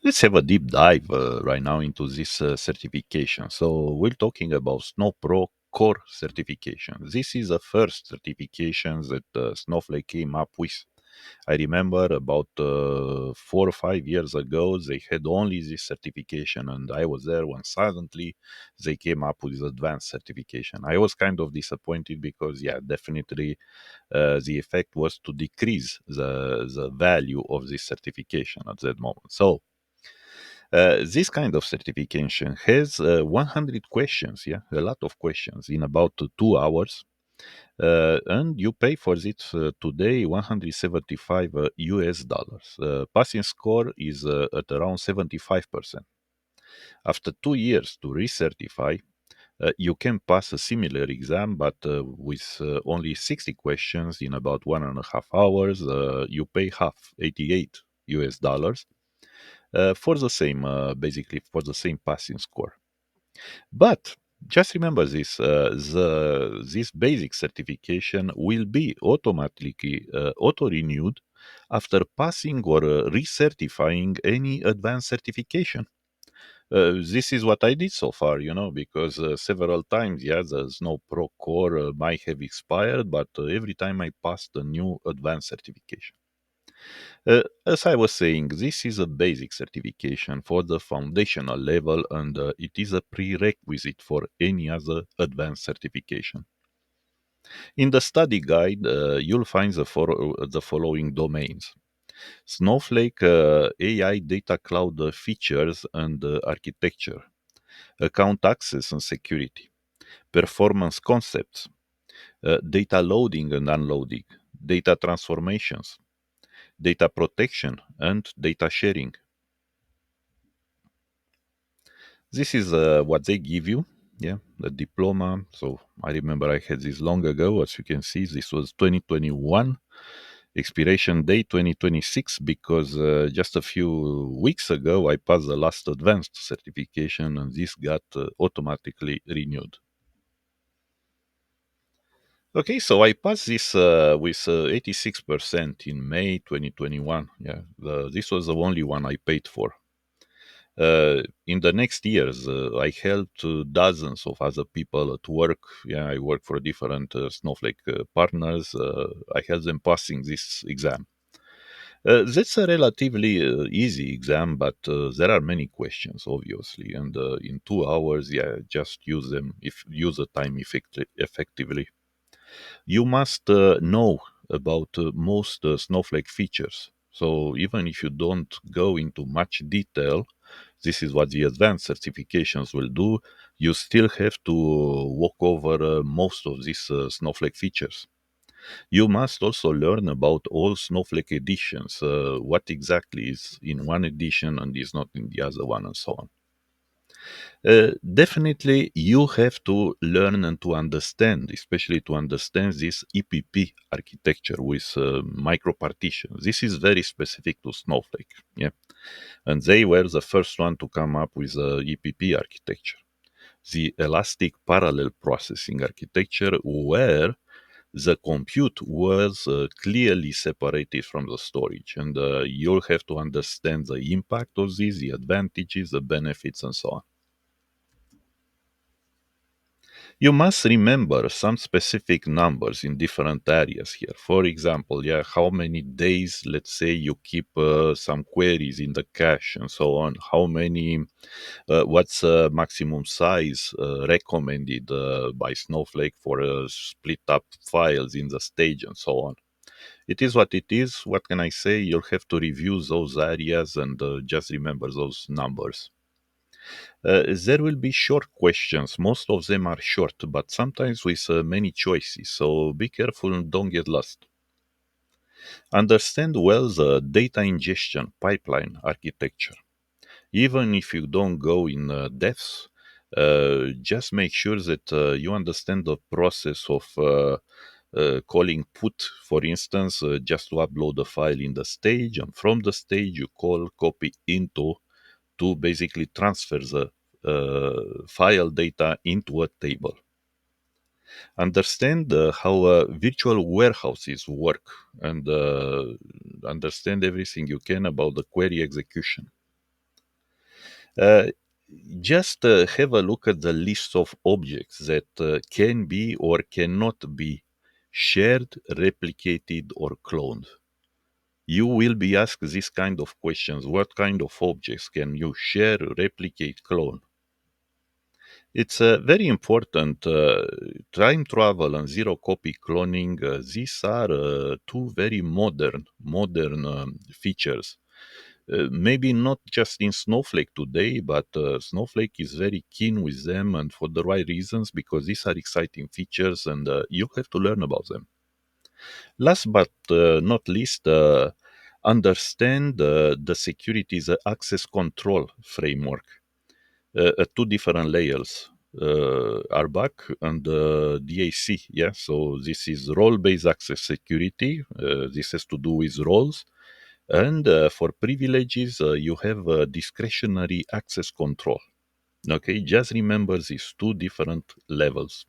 Let's have a deep dive right now into this certification. So we're talking about SnowPro Core certification. This is the first certification that Snowflake came up with. I remember about 4 or 5 years ago, they had only this certification, and I was there when suddenly they came up with advanced certification. I was kind of disappointed because, yeah, definitely the effect was to decrease the value of this certification at that moment. So this kind of certification has 100 questions, yeah, a lot of questions in about 2 hours. And you pay for it today 175 US dollars. Passing score is at around 75%. After 2 years to recertify, you can pass a similar exam, but with only 60 questions in about 1.5 hours. You pay half, 88 US dollars, for the same, basically for the same passing score. But just remember this: this basic certification will be automatically auto renewed after passing or recertifying any advanced certification. This is what I did so far, because several times, yeah, the Snow Pro Core might have expired, but every time I passed a new advanced certification. As I was saying, this is a basic certification for the foundational level, and it is a prerequisite for any other advanced certification. In the study guide, you'll find the following domains: Snowflake AI data cloud features and architecture, account access and security, performance concepts, data loading and unloading, data transformations, data protection, and data sharing. This is what they give you, yeah, the diploma. So I remember I had this long ago. As you can see, this was 2021, expiration date 2026, because just a few weeks ago I passed the last advanced certification and this got automatically renewed. Okay, so I passed this with 86% in May 2021. Yeah, this was the only one I paid for. In the next years, I helped dozens of other people at work. Yeah, I work for different Snowflake partners. I helped them passing this exam. That's a relatively easy exam, but there are many questions, obviously, and in 2 hours, yeah, just use them if use the time effectively. You must know about most Snowflake features. So even if you don't go into much detail, this is what the advanced certifications will do. You still have to walk over most of these Snowflake features. You must also learn about all Snowflake editions, what exactly is in one edition and is not in the other one, and so on. Definitely, you have to learn and to understand, especially to understand this EPP architecture with micro partitions. This is very specific to Snowflake, yeah, and they were the first one to come up with EPP architecture, the elastic parallel processing architecture, where the compute was clearly separated from the storage, and you'll have to understand the impact of this, the advantages, the benefits, and so on. You must remember some specific numbers in different areas here. For example, yeah, how many days, let's say, you keep some queries in the cache and so on. How many, what's maximum size recommended by Snowflake for split up files in the stage and so on. It is what it is. What can I say? You'll have to review those areas and just remember those numbers. There will be short questions. Most of them are short, but sometimes with many choices. So be careful and don't get lost. Understand well the data ingestion pipeline architecture. Even if you don't go in depth, just make sure that you understand the process of calling put, for instance, just to upload the file in the stage, and from the stage you call copy into to basically transfer the file data into a table. Understand how virtual warehouses work, and understand everything you can about the query execution. Uh, just have a look at the list of objects that can be or cannot be shared, replicated, or cloned. You will be asked this kind of questions. What kind of objects can you share, replicate, clone? It's very important. Time travel and zero copy cloning, these are two very modern features. Maybe not just in Snowflake today, but Snowflake is very keen with them and for the right reasons because these are exciting features and you have to learn about them. Last but not least, understand the security, the access control framework at two different layers. RBAC and DAC. Yeah, so this is role-based access security. This has to do with roles, and for privileges, you have discretionary access control. Okay, just remember these two different levels.